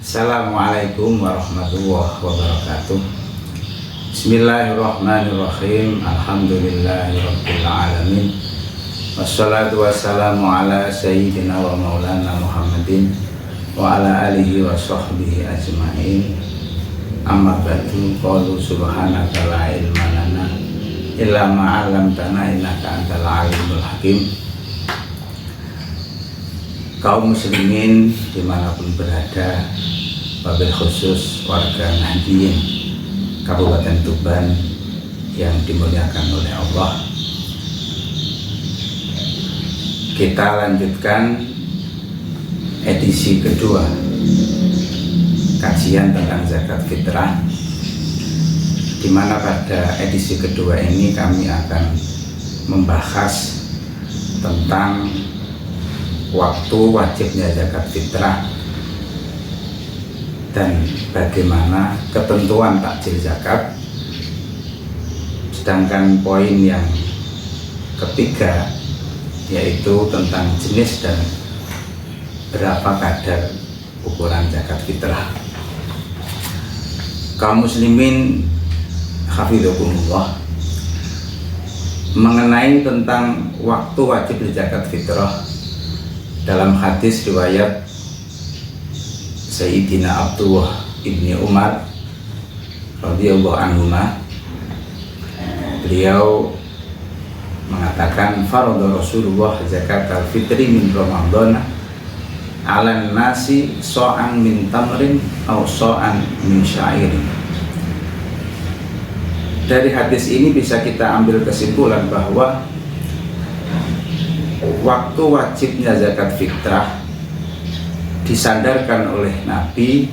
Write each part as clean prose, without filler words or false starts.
Assalamualaikum warahmatullahi wabarakatuh. Bismillahirrahmanirrahim. Alhamdulillahirabbil alamin. Wassalatu wassalamu ala sayyidina wa maulana Muhammadin wa ala alihi wa sahbihi ajma'in. Amma ba'du. Qalu subhanaka la ilma lana illa ma 'allamtana innaka antal alimul hakim. Kaum muslimin dimanapun berada, wabil khusus warga Nahdien Kabupaten Tuban yang dimuliakan oleh Allah, kita lanjutkan edisi kedua kajian tentang zakat fitrah, di mana pada edisi kedua ini kami akan membahas tentang waktu wajibnya zakat fitrah dan bagaimana ketentuan takjil zakat. Sedangkan poin yang ketiga yaitu tentang jenis dan berapa kadar ukuran zakat fitrah. Kaum muslimin hafizakumullah, mengenai tentang waktu wajib zakat fitrah, dalam hadis riwayat Sayyidina Abdullah ibni Umar radhiyallahu anhuma, beliau mengatakan farada Rasulullah zakat al-fitri min Ramadan ala nasi so'an min tamrin atau so'an min syairin. Dari hadis ini bisa kita ambil kesimpulan bahwa waktu wajibnya zakat fitrah disandarkan oleh Nabi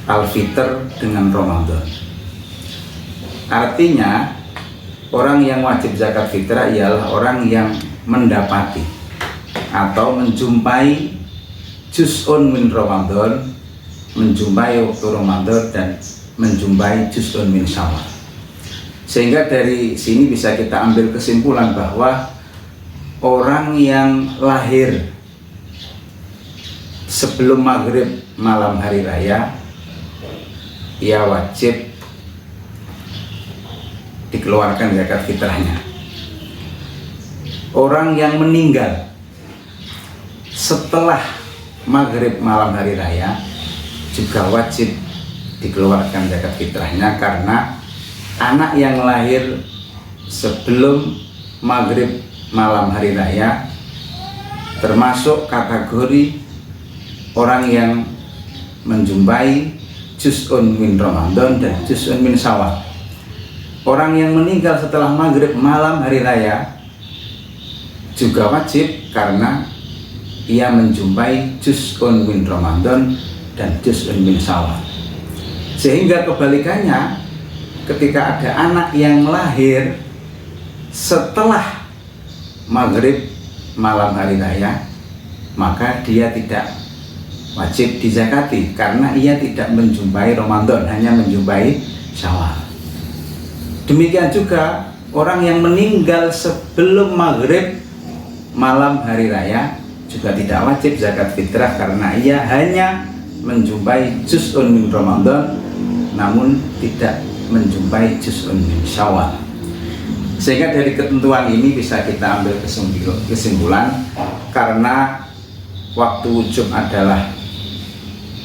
al-fitr dengan Ramadan. Artinya orang yang wajib zakat fitrah ialah orang yang mendapati atau menjumpai juz'un min Ramadan, menjumpai waktu Ramadan dan menjumpai juz'un min Syawal. Sehingga dari sini bisa kita ambil kesimpulan bahwa orang yang lahir sebelum maghrib malam hari raya, ia wajib dikeluarkan zakat fitrahnya. Orang yang meninggal setelah maghrib malam hari raya juga wajib dikeluarkan zakat fitrahnya, karena anak yang lahir sebelum maghrib malam hari raya termasuk kategori orang yang menjumpai juz'un min Ramadan dan juz'un min Syawal. Orang yang meninggal setelah maghrib malam hari raya juga wajib karena ia menjumpai juz'un min Ramadan dan juz'un min Syawal. Sehingga kebalikannya, ketika ada anak yang lahir setelah maghrib malam hari raya, maka dia tidak wajib dizakati karena ia tidak menjumpai Ramadan, hanya menjumpai Syawal. Demikian juga orang yang meninggal sebelum maghrib malam hari raya juga tidak wajib zakat fitrah karena ia hanya menjumpai juz'un min Ramadan namun tidak menjumpai juz'un min Syawal. Sehingga dari ketentuan ini bisa kita ambil kesimpulan, karena waktu wujub adalah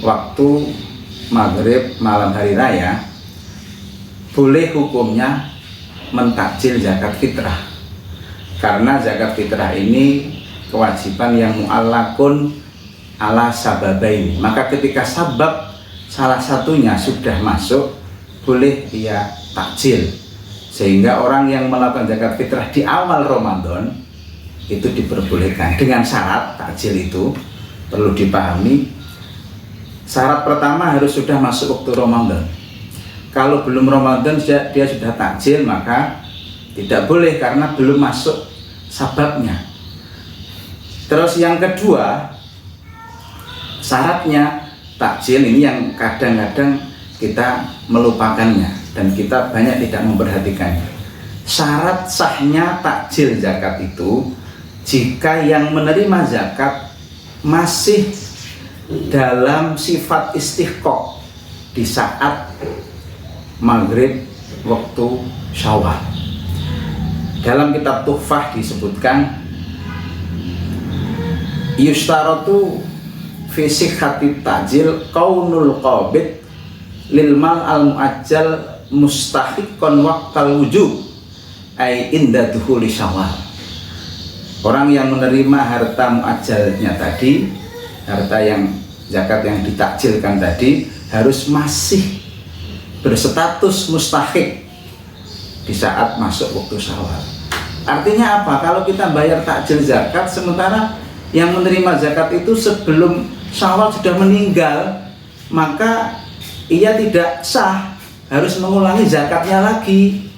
waktu maghrib malam hari raya, boleh hukumnya mentakjil zakat fitrah, karena zakat fitrah ini kewajiban yang mu'allakun ala sababaini. Maka ketika sabab salah satunya sudah masuk, boleh dia takjil. Sehingga orang yang melakukan zakat fitrah di awal Ramadan itu diperbolehkan, dengan syarat takjil itu perlu dipahami. Syarat pertama harus sudah masuk waktu Ramadan. Kalau belum Ramadan dia sudah takjil, maka tidak boleh karena belum masuk sababnya. Terus yang kedua, syaratnya takjil ini yang kadang-kadang kita melupakannya dan kita banyak tidak memperhatikannya. Syarat sahnya takjil zakat itu jika yang menerima zakat masih dalam sifat istiqoq di saat maghrib waktu Syawal. Dalam kitab Tuhfah disebutkan yustaratu fi sihhati ta'jil qaunul qabid lil mal al muajjal mustahiqqan waqtal wujub ai inda dukhuli Syawal. Orang yang menerima harta muajjalnya tadi, harta yang zakat yang ditakjilkan tadi, harus masih berstatus mustahik di saat masuk waktu Syawal. Artinya apa? Kalau kita bayar takjil zakat sementara yang menerima zakat itu sebelum Syawal sudah meninggal, maka ia tidak sah, harus mengulangi zakatnya lagi.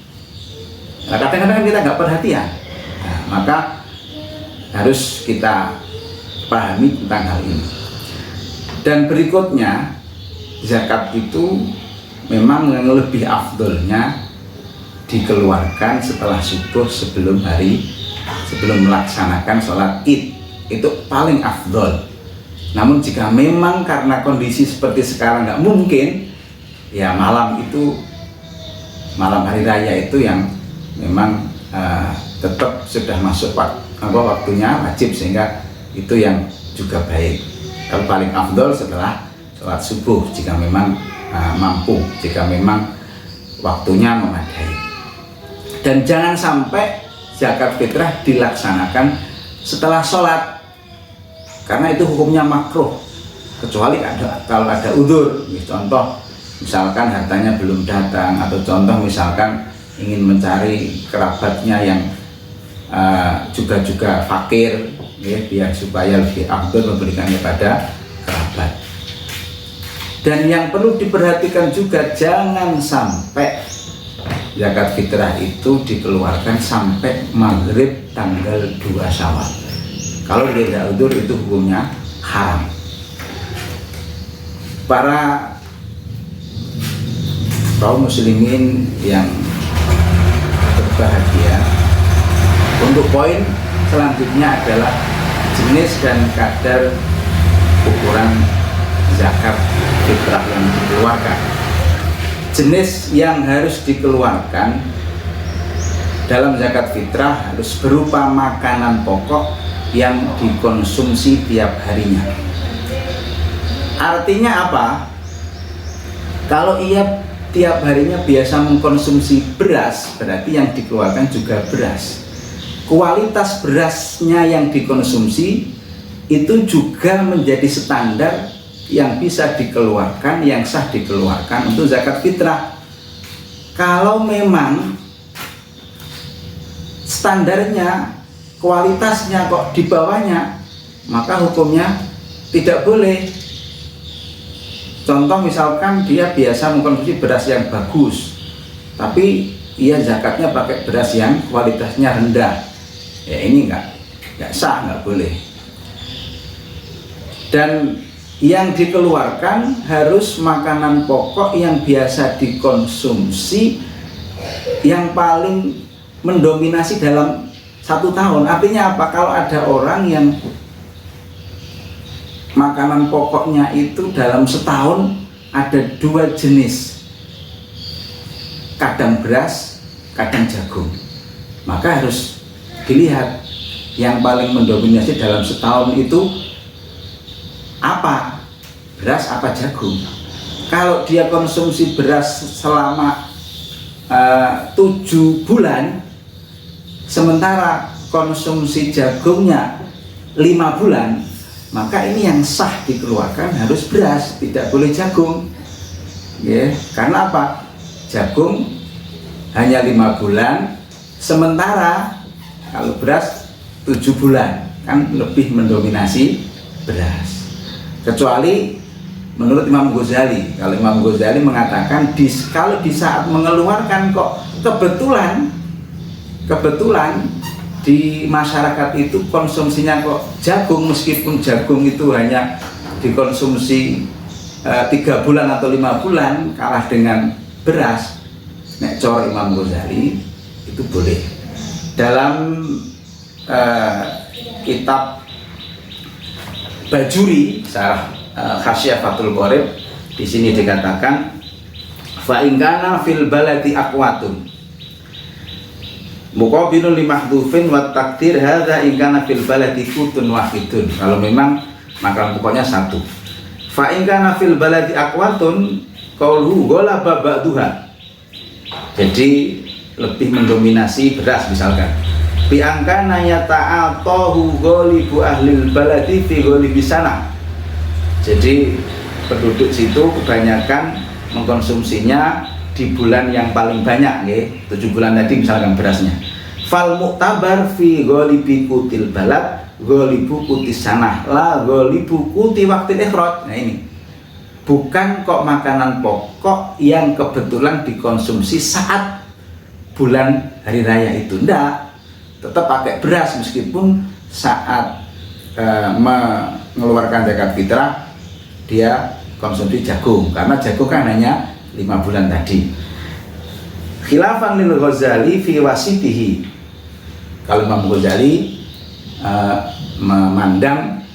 Nah, kadang-kadang kita nggak perhatian. Nah, maka harus kita pahami tentang hal ini. Dan berikutnya, zakat itu memang yang lebih afdolnya dikeluarkan setelah subuh sebelum melaksanakan sholat Id. Itu paling afdol. Namun jika memang karena kondisi seperti sekarang nggak mungkin, ya malam hari raya itu yang memang tetap sudah masuk waktunya wajib, sehingga itu yang juga baik. Kalau paling afdol setelah sholat subuh jika memang mampu, jika memang waktunya memadai. Dan jangan sampai zakat fitrah dilaksanakan setelah sholat, karena itu hukumnya makruh, kecuali kalau ada udzur. Contoh misalkan hartanya belum datang, atau contoh misalkan ingin mencari kerabatnya yang juga fakir, ya, biar supaya lebih afdol memberikan kepada kerabat. Dan yang perlu diperhatikan juga, jangan sampai zakat fitrah itu dikeluarkan sampai maghrib tanggal 2 Syawal. Kalau dia tidak udzur itu hukumnya haram. Para kaum muslimin yang berbahagia, untuk poin selanjutnya adalah jenis dan kadar ukuran zakat fitrah yang dikeluarkan. Jenis yang harus dikeluarkan dalam zakat fitrah harus berupa makanan pokok yang dikonsumsi tiap harinya. Artinya apa? Kalau ia tiap harinya biasa mengkonsumsi beras, berarti yang dikeluarkan juga beras. Kualitas berasnya yang dikonsumsi itu juga menjadi standar yang bisa dikeluarkan, yang sah dikeluarkan untuk zakat fitrah. Kalau memang standarnya, kualitasnya kok di bawahnya, maka hukumnya tidak boleh. Contoh misalkan dia biasa mengkonsumsi beras yang bagus, tapi ia zakatnya pakai beras yang kualitasnya rendah, ya ini nggak sah, nggak boleh. Dan yang dikeluarkan harus makanan pokok yang biasa dikonsumsi, yang paling mendominasi dalam 1 tahun. Artinya apa? Kalau ada orang yang makanan pokoknya itu dalam setahun ada 2 jenis, kadang beras, kadang jagung, maka harus dilihat yang paling mendominasi dalam setahun itu apa, beras apa jagung. Kalau dia konsumsi beras selama 7 bulan, sementara konsumsi jagungnya 5 bulan, maka ini yang sah dikeluarkan harus beras, tidak boleh jagung, ya. Karena apa? Jagung hanya 5 bulan, sementara kalau beras 7 bulan, kan lebih mendominasi beras. Kecuali menurut Imam Ghazali, kalau Imam Ghazali mengatakan kalau di saat mengeluarkan kok kebetulan di masyarakat itu konsumsinya kok jagung, meskipun jagung itu hanya dikonsumsi 3 bulan atau 5 bulan, kalah dengan beras, nek cor Imam Ghazali itu boleh. Dalam kitab Bajuri, Syarah Khasyah Fathul Qorib di sini dikatakan fa in kana fil baladi aqwatun muqabilun li mahdhufin wa takdir hadza in kana fil baladi kutun wahidun. Kalau memang maka pokoknya satu. Fa in kana fil baladi aqwatun qauluhu ghalaba ba'duha. Jadi lebih mendominasi beras misalkan. Bi angkana yata'atahu ghalibu ahlil baladi fi ghalibi sana. Jadi penduduk situ kebanyakan mengkonsumsinya di bulan yang paling banyak, 7 bulan tadi misalkan berasnya. Fal mu'tabar fi ghalibi kutil balad ghalibu kutis sanah la ghalibu kuti waktil ikhraj. Nah ini bukan kok makanan pokok yang kebetulan dikonsumsi saat bulan hari raya itu, enggak, tetap pakai beras meskipun saat mengeluarkan zakat fitrah dia konsumsi jagung, karena jagung kan hanya 5 bulan tadi. Khilafan lil Ghazali fi wasitihi. Kalau Imam Ghazali memandang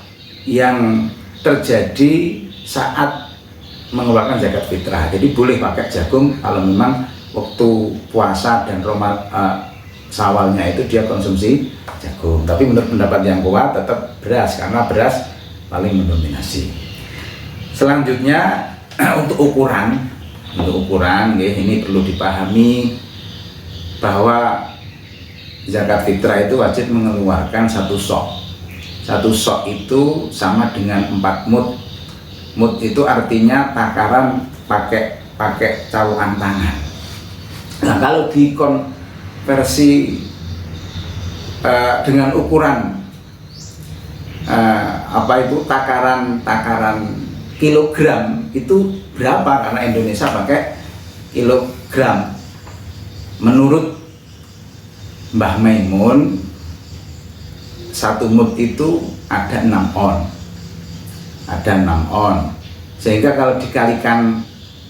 yang terjadi saat mengeluarkan zakat fitrah, jadi boleh pakai jagung kalau memang waktu puasa dan Syawalnya itu dia konsumsi jagung. Tapi menurut pendapat yang kuat tetap beras, karena beras paling mendominasi. Selanjutnya untuk ukuran ini perlu dipahami bahwa zakat fitrah itu wajib mengeluarkan 1 sok. 1 sok itu sama dengan 4 mud. Mud itu artinya takaran pakai cawukan tangan. Nah, kalau dikonversi dengan ukuran takaran kilogram itu berapa, karena Indonesia pakai kilogram. Menurut Mbah Maimun 1 mud itu ada 6 on, sehingga kalau dikalikan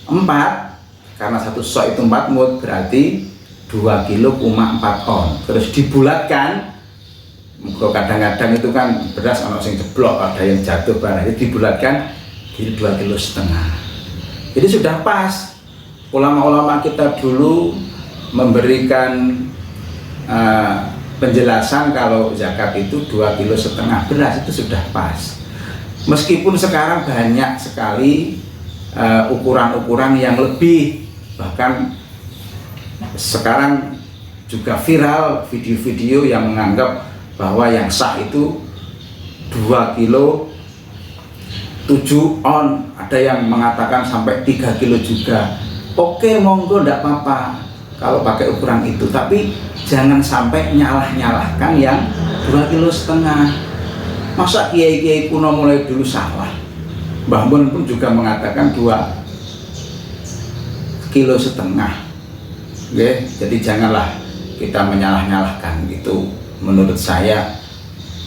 4, karena 1 sok itu 4 mud, berarti 2,4 kilo on. Terus dibulatkan, kadang-kadang itu kan beras ono sing jeblok, ada yang jatuh barang, itu dibulatkan jadi 2,5 kilo. Jadi sudah pas. Ulama-ulama kita dulu memberikan penjelasan kalau zakat itu 2,5 kilo beras itu sudah pas. Meskipun sekarang banyak sekali ukuran-ukuran yang lebih, bahkan sekarang juga viral video-video yang menganggap bahwa yang sah itu 2,7 kilo, ada yang mengatakan sampai 3 kilo juga. Oke, monggo, enggak apa-apa kalau pakai ukuran itu, tapi jangan sampai nyalah-nyalahkan yang 2,5 kilo. Masa kiai-kiai kuno mulai dulu salah? Mbah Mun pun juga mengatakan 2,5 kilo. Jadi janganlah kita menyalah-nyalahkan. Itu menurut saya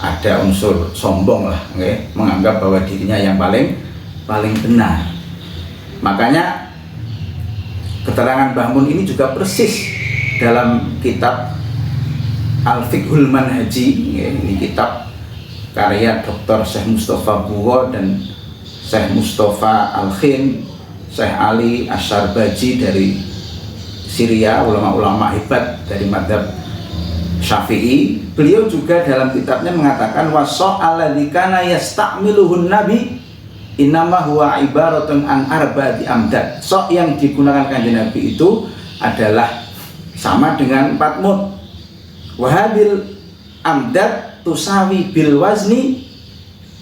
ada unsur sombong lah, menganggap bahwa dirinya yang paling benar. Makanya keterangan Mbah Mun ini juga persis dalam kitab Al-Fiqhul Manhaji. Ini kitab karya Dr. Syekh Mustafa Buho dan Syekh Mustafa Al-Khin, Syekh Ali Asyarbaji dari Syria, ulama-ulama hebat dari madhab Syafi'i. Beliau juga dalam kitabnya mengatakan waso alladzi kana yasta'miluhun nabi innama huwa ibaratun an arba'ati amdad. Sok yang digunakan kanjeng Nabi itu adalah sama dengan 4 mud. Wa hadil amdad tusawi bil wazni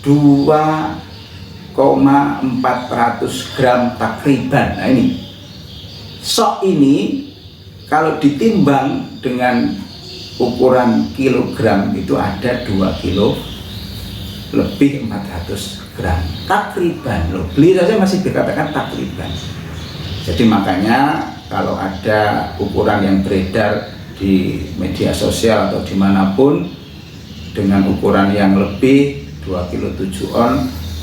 2,400 gram takriban. Nah ini sok ini kalau ditimbang dengan ukuran kilogram itu ada 2 kilo lebih 400 gram takriban loh. Beli saja masih dikatakan takriban. Jadi makanya kalau ada ukuran yang beredar di media sosial atau dimanapun dengan ukuran yang lebih 2,7 kilo,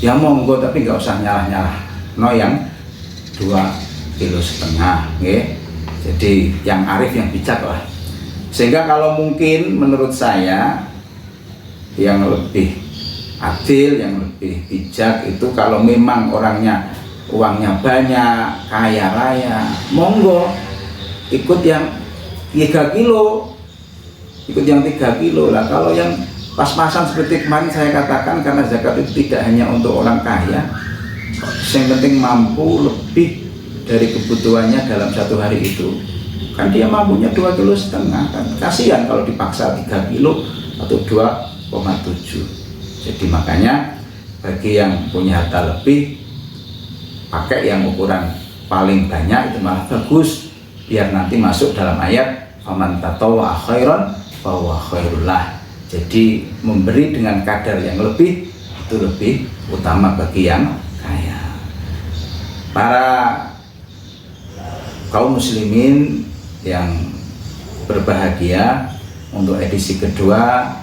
ya monggo, tapi nggak usah nyalah-nyalah yang 2,5 kilo. Jadi yang arif, yang bijak lah. Sehingga kalau mungkin menurut saya yang lebih adil, yang lebih bijak itu kalau memang orangnya uangnya banyak, kaya raya, monggo ikut yang 3 kilo, ikut yang 3 kilo lah. Kalau yang pas-pasan seperti kemarin saya katakan, karena zakat itu tidak hanya untuk orang kaya, yang penting mampu lebih dari kebutuhannya dalam satu hari itu. Kan dia mampunya 2,5 kilo kan, kasihan kalau dipaksa 3 kilo atau 2,7. Jadi makanya bagi yang punya harta lebih, pakai yang ukuran paling banyak, itu malah bagus, biar nanti masuk dalam ayat faman tatawwa khairan fahuwa khairullah. Jadi memberi dengan kadar yang lebih itu lebih utama bagi yang kaya. Para kaum muslimin yang berbahagia, untuk edisi kedua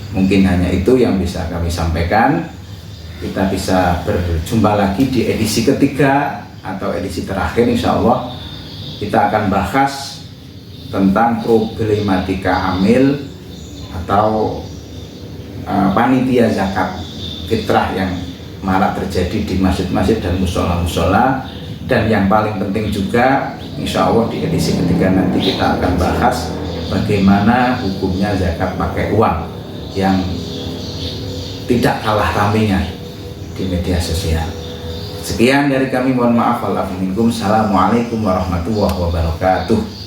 mungkin hanya itu yang bisa kami sampaikan. Kita bisa berjumpa lagi di edisi ketiga atau edisi terakhir, insya Allah kita akan bahas tentang problematika amil atau panitia zakat fitrah yang marak terjadi di masjid-masjid dan musola-musola. Dan yang paling penting juga, insya Allah di edisi ketiga nanti kita akan bahas bagaimana hukumnya zakat pakai uang yang tidak kalah ramainya di media sosial. Sekian dari kami, mohon maaf. Assalamualaikum warahmatullahi wabarakatuh.